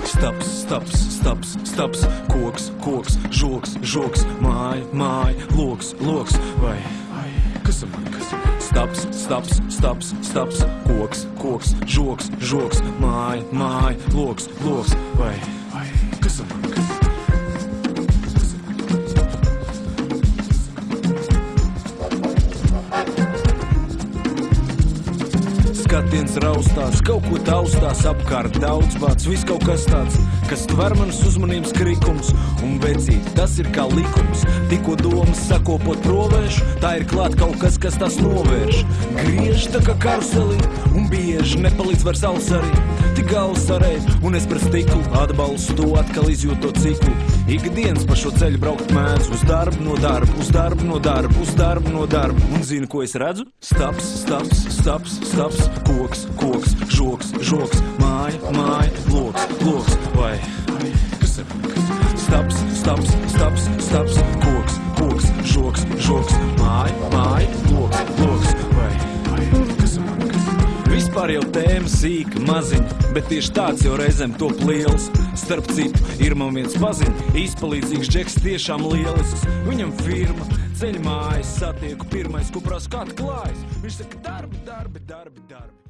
Staps, staps, staps, staps, koks, koks, žoks, žoks, māja, māja, loks, loks, vai, kas man, Staps, staps, staps, staps, koks, koks, žoks, žoks, māja, māja, loks, loks, vai, kas man, Skatiens raustās, kaut ko taustās, apkārt daudz vārds, viss kaut kas tāds, kas tver manas uzmanības krikums, un vecīt, tas ir kā likums, tikko domas sakopot provēšu, tā ir klāt kaut kas, kas tās novērš, griež tā kā karuselī, un bieži nepalīdz vairs alus arī, tik galvas arēt, un es par stiklu atbalstu to atkal izjūt to ciklu, ikdienas pa šo ceļu braukt mēdz, uz darbu no darba, uz darbu no darba, uz darbu no darba, un zinu, ko es redzu? Staps, staps, staps, staps, koks, koks, žoks, žoks, māja, māja, loks, loks, vai, kas ir? Staps, staps, staps, staps, koks, koks, žoks, žoks, māja, māja, loks, loks, vai, kas ir? Vispār jau tēma sīka, maziņa, bet tieši tāds jau reizēm top liels. Starp citu, ir man viens paziņ, izpalīdzīgs džeks tiešām lielisks. Viņam firma, ceļ mājas, satieku pirmais, ko prasa, kā tu klājas. Viņš saka, darbi, darbi, darbi, darbi.